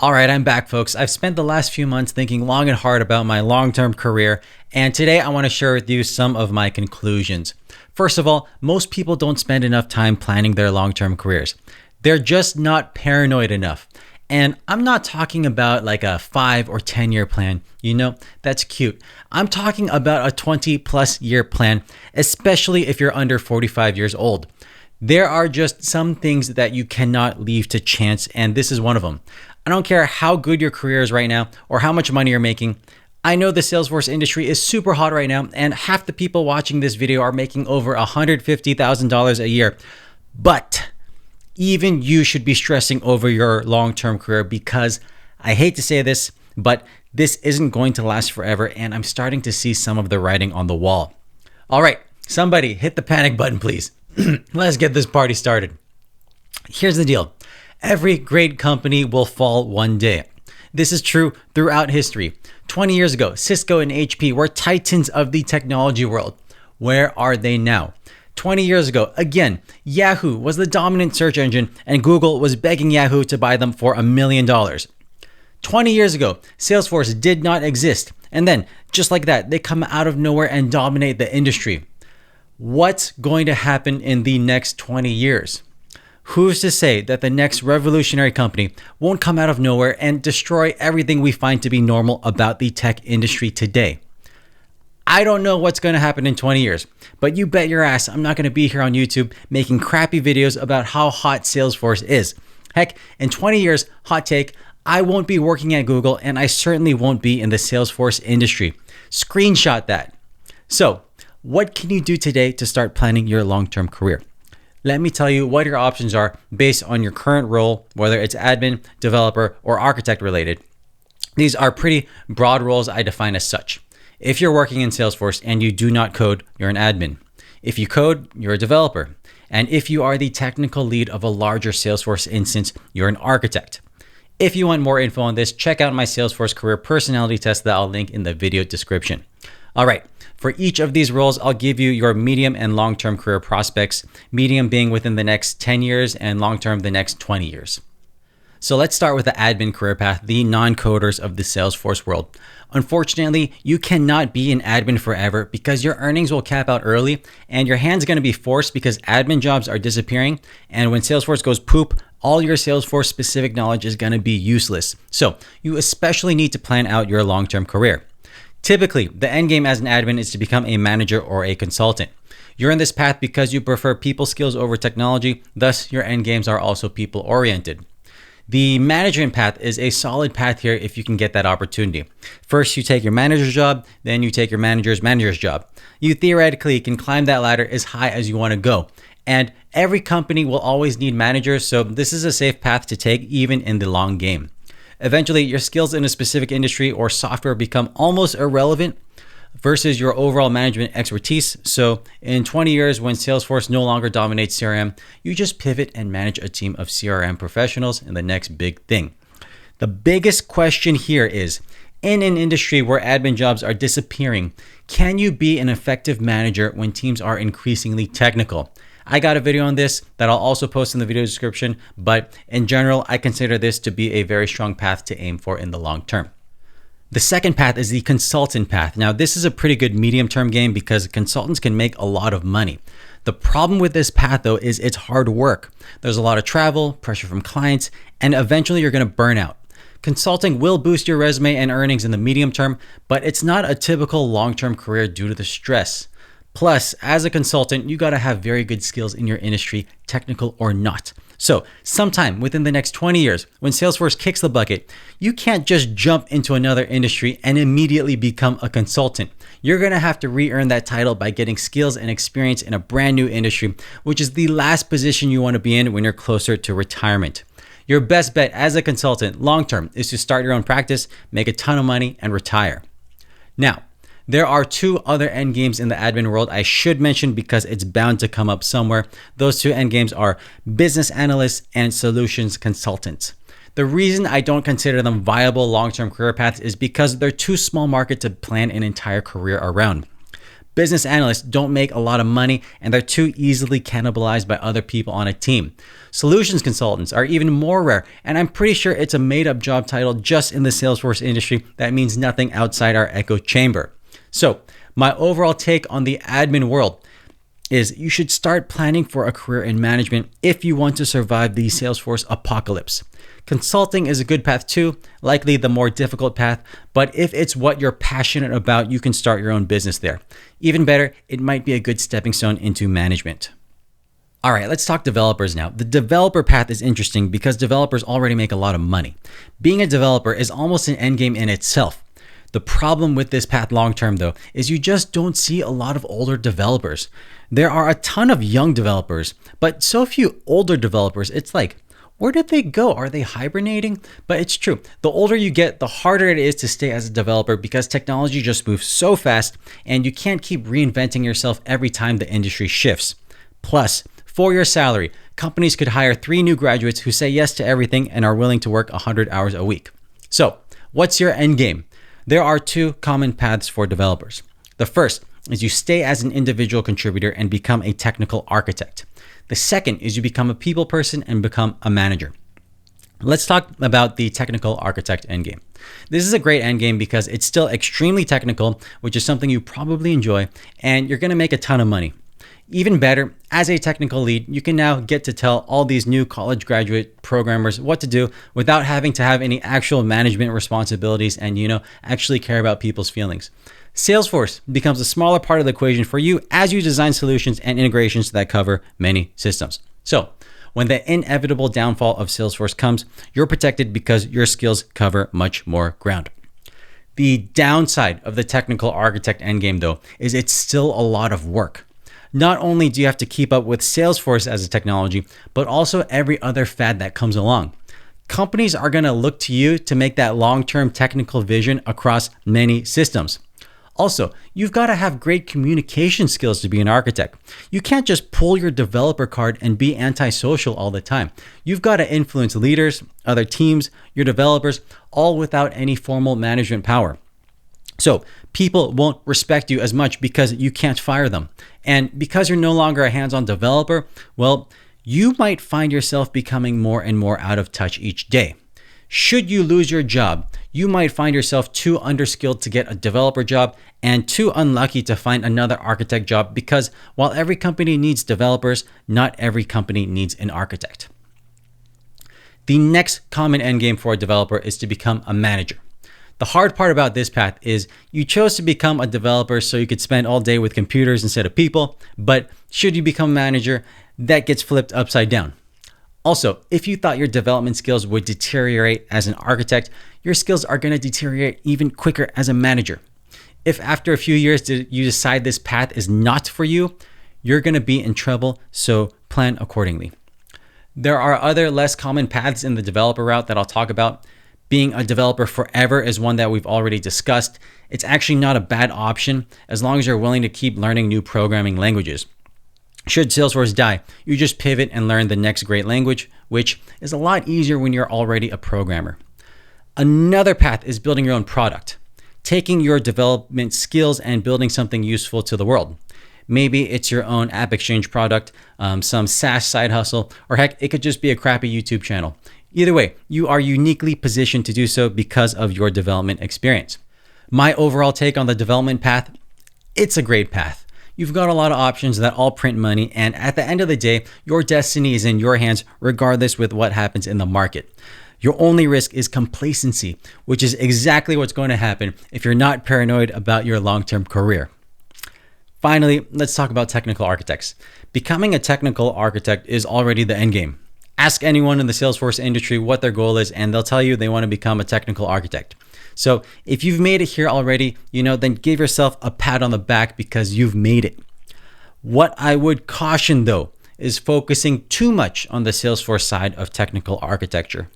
All right, I'm back, folks. I've spent the last few months thinking long and hard about my long-term career, and today I want to share with you some of my conclusions. First of all, most people don't spend enough time planning their long-term careers. They're just not paranoid enough. And I'm not talking about like a 5 or 10 year plan. That's cute. I'm talking about a 20 plus year plan, especially if you're under 45 years old. There are just some things that you cannot leave to chance, and this is one of them. I don't care how good your career is right now or how much money you're making. I know the Salesforce industry is super hot right now, and half the people watching this video are making over $150,000 a year. But even you should be stressing over your long-term career because I hate to say this, but this isn't going to last forever, and I'm starting to see some of the writing on the wall. All right, somebody hit the panic button, please. Let's get this party started. Here's the deal. Every great company will fall one day. This is true throughout history. 20 years ago, Cisco and HP were titans of the technology world. Where are they now? 20 years ago, again, Yahoo was the dominant search engine and Google was begging Yahoo to buy them for $1 million. 20 years ago, Salesforce did not exist. And then, just like that, they come out of nowhere and dominate the industry. What's going to happen in the next 20 years? Who's to say that the next revolutionary company won't come out of nowhere and destroy everything we find to be normal about the tech industry today? I don't know what's going to happen in 20 years, but you bet your ass I'm not going to be here on YouTube making crappy videos about how hot Salesforce is. Heck, in 20 years, hot take, I won't be working at Google and I certainly won't be in the Salesforce industry. Screenshot that. So, what can you do today to start planning your long-term career? Let me tell you what your options are based on your current role, whether it's admin, developer, or architect related. These are pretty broad roles I define as such. If you're working in Salesforce and you do not code, you're an admin. If you code, you're a developer. And if you are the technical lead of a larger Salesforce instance, you're an architect. If you want more info on this, check out my Salesforce career personality test that I'll link in the video description. All right. For each of these roles, I'll give you your medium and long-term career prospects, medium being within the next 10 years and long-term the next 20 years. So let's start with the admin career path, the non-coders of the Salesforce world. Unfortunately, you cannot be an admin forever because your earnings will cap out early and your hand's going to be forced because admin jobs are disappearing. And when Salesforce goes poop, all your Salesforce specific knowledge is going to be useless. So you especially need to plan out your long-term career. Typically, the end game as an admin is to become a manager or a consultant. You're in this path because you prefer people skills over technology, thus your end games are also people oriented. The management path is a solid path here if you can get that opportunity. First, you take your manager's job, then you take your manager's job. You theoretically can climb that ladder as high as you want to go. And every company will always need managers, so this is a safe path to take even in the long game. Eventually, your skills in a specific industry or software become almost irrelevant versus your overall management expertise. So in 20 years, when Salesforce no longer dominates CRM, you just pivot and manage a team of CRM professionals in the next big thing. The biggest question here is, in an industry where admin jobs are disappearing, can you be an effective manager when teams are increasingly technical? I got a video on this that I'll also post in the video description, but in general, I consider this to be a very strong path to aim for in the long term. The second path is the consultant path. Now, this is a pretty good medium-term game because consultants can make a lot of money. The problem with this path, though, is it's hard work. There's a lot of travel, pressure from clients, and eventually you're going to burn out. Consulting will boost your resume and earnings in the medium term, but it's not a typical long-term career due to the stress. Plus, as a consultant, you got to have very good skills in your industry, technical or not. So sometime within the next 20 years, when Salesforce kicks the bucket, you can't just jump into another industry and immediately become a consultant. You're going to have to re-earn that title by getting skills and experience in a brand new industry, which is the last position you want to be in when you're closer to retirement. Your best bet as a consultant long-term is to start your own practice, make a ton of money, and retire. Now, there are two other end games in the admin world I should mention because it's bound to come up somewhere. Those two end games are business analysts and solutions consultants. The reason I don't consider them viable long-term career paths is because they're too small market to plan an entire career around. Business analysts don't make a lot of money and they're too easily cannibalized by other people on a team. Solutions consultants are even more rare, and I'm pretty sure it's a made-up job title just in the Salesforce industry that means nothing outside our echo chamber. So, my overall take on the admin world is you should start planning for a career in management if you want to survive the Salesforce apocalypse. Consulting is a good path too, likely the more difficult path, but if it's what you're passionate about, you can start your own business there. Even better, it might be a good stepping stone into management. All right, let's talk developers now. The developer path is interesting because developers already make a lot of money. Being a developer is almost an endgame in itself. The problem with this path long-term though is you just don't see a lot of older developers. There are a ton of young developers, but so few older developers. It's like, where did they go? Are they hibernating? But it's true. The older you get, the harder it is to stay as a developer because technology just moves so fast and you can't keep reinventing yourself every time the industry shifts. Plus, for your salary, companies could hire 3 new graduates who say yes to everything and are willing to work 100 hours a week. So, what's your end game? There are 2 common paths for developers. The first is you stay as an individual contributor and become a technical architect. The second is you become a people person and become a manager. Let's talk about the technical architect endgame. This is a great endgame because it's still extremely technical, which is something you probably enjoy, and you're going to make a ton of money. Even better, as a technical lead, you can now get to tell all these new college graduate programmers what to do without having to have any actual management responsibilities and, actually care about people's feelings. Salesforce becomes a smaller part of the equation for you as you design solutions and integrations that cover many systems. So, when the inevitable downfall of Salesforce comes, you're protected because your skills cover much more ground. The downside of the technical architect endgame, though, is it's still a lot of work. Not only do you have to keep up with Salesforce as a technology, but also every other fad that comes along. Companies are going to look to you to make that long-term technical vision across many systems. Also, you've got to have great communication skills to be an architect. You can't just pull your developer card and be antisocial all the time. You've got to influence leaders, other teams, your developers, all without any formal management power. So people won't respect you as much because you can't fire them. And because you're no longer a hands-on developer, well, you might find yourself becoming more and more out of touch each day. Should you lose your job, you might find yourself too underskilled to get a developer job and too unlucky to find another architect job because while every company needs developers, not every company needs an architect. The next common endgame for a developer is to become a manager. The hard part about this path is you chose to become a developer so you could spend all day with computers instead of people, but should you become a manager, that gets flipped upside down. Also, if you thought your development skills would deteriorate as an architect, your skills are going to deteriorate even quicker as a manager. If after a few years you decide this path is not for you, you're going to be in trouble, so plan accordingly. There are other less common paths in the developer route that I'll talk about. Being a developer forever is one that we've already discussed. It's actually not a bad option as long as you're willing to keep learning new programming languages. Should Salesforce die, you just pivot and learn the next great language, which is a lot easier when you're already a programmer. Another path is building your own product, taking your development skills and building something useful to the world. Maybe it's your own app exchange product, some SaaS side hustle, or heck, it could just be a crappy YouTube channel. Either way, you are uniquely positioned to do so because of your development experience. My overall take on the development path, it's a great path. You've got a lot of options that all print money, and at the end of the day, your destiny is in your hands regardless with what happens in the market. Your only risk is complacency, which is exactly what's going to happen if you're not paranoid about your long-term career. Finally, let's talk about technical architects. Becoming a technical architect is already the end game. Ask anyone in the Salesforce industry what their goal is, and they'll tell you they want to become a technical architect. So if you've made it here already, then give yourself a pat on the back because you've made it. What I would caution though is focusing too much on the Salesforce side of technical architecture.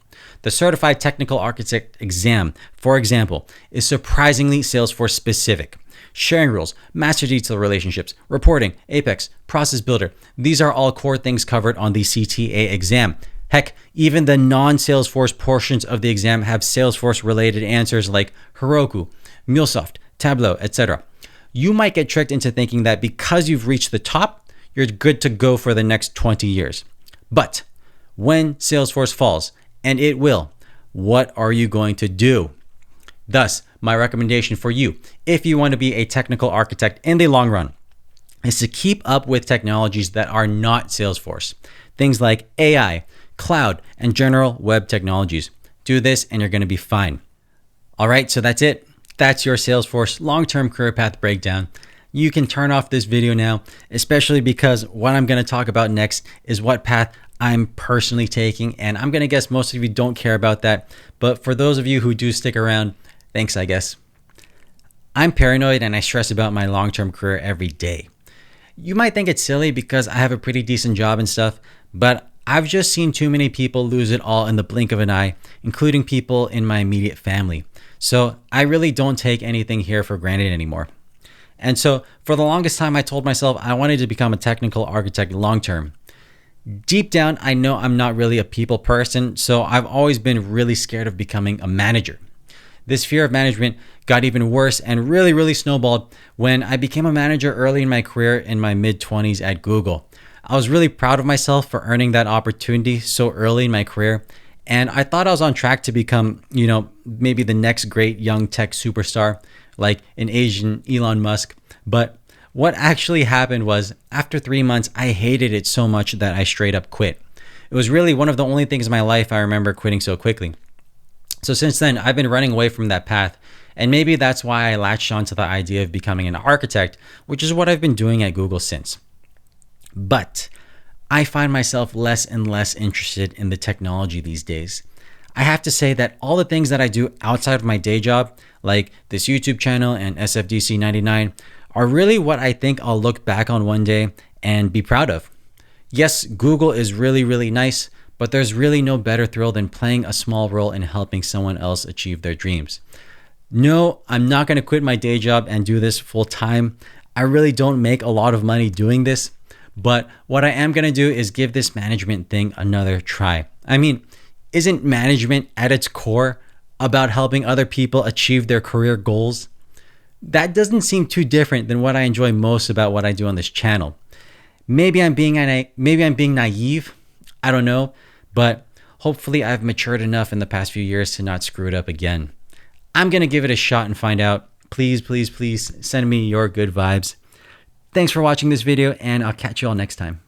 The Certified Technical Architect exam, for example, is surprisingly Salesforce specific. Sharing rules, master detail relationships, reporting, Apex, process builder. These are all core things covered on the CTA exam. Heck, even the non-Salesforce portions of the exam have Salesforce related answers like Heroku, MuleSoft, Tableau, etc. You might get tricked into thinking that because you've reached the top, you're good to go for the next 20 years. But when Salesforce falls, and it will, what are you going to do? Thus, my recommendation for you, if you want to be a technical architect in the long run, is to keep up with technologies that are not Salesforce. Things like AI, cloud, and general web technologies. Do this and you're going to be fine. All right, so that's it. That's your Salesforce long-term career path breakdown. You can turn off this video now, especially because what I'm going to talk about next is what path I'm personally taking. And I'm going to guess most of you don't care about that. But for those of you who do stick around, thanks, I guess. I'm paranoid and I stress about my long-term career every day. You might think it's silly because I have a pretty decent job and stuff, but I've just seen too many people lose it all in the blink of an eye, including people in my immediate family. So I really don't take anything here for granted anymore. And so for the longest time, I told myself I wanted to become a technical architect long-term. Deep down, I know I'm not really a people person, so I've always been really scared of becoming a manager. This fear of management got even worse and really snowballed when I became a manager early in my career in my mid-20s at Google. I was really proud of myself for earning that opportunity so early in my career, and I thought I was on track to become, maybe the next great young tech superstar, like an Asian Elon Musk. But what actually happened was, after 3 months, I hated it so much that I straight up quit. It was really one of the only things in my life I remember quitting so quickly. So since then, I've been running away from that path, and maybe that's why I latched onto the idea of becoming an architect, which is what I've been doing at Google since. But I find myself less and less interested in the technology these days. I have to say that all the things that I do outside of my day job, like this YouTube channel and SFDC 99, are really what I think I'll look back on one day and be proud of. Yes, Google is really nice, but there's really no better thrill than playing a small role in helping someone else achieve their dreams. No, I'm not going to quit my day job and do this full time. I really don't make a lot of money doing this, but what I am going to do is give this management thing another try. I mean, isn't management at its core about helping other people achieve their career goals? That doesn't seem too different than what I enjoy most about what I do on this channel. Maybe I'm being naive. I don't know. But hopefully I've matured enough in the past few years to not screw it up again. I'm going to give it a shot and find out. Please send me your good vibes. Thanks for watching this video, and I'll catch you all next time.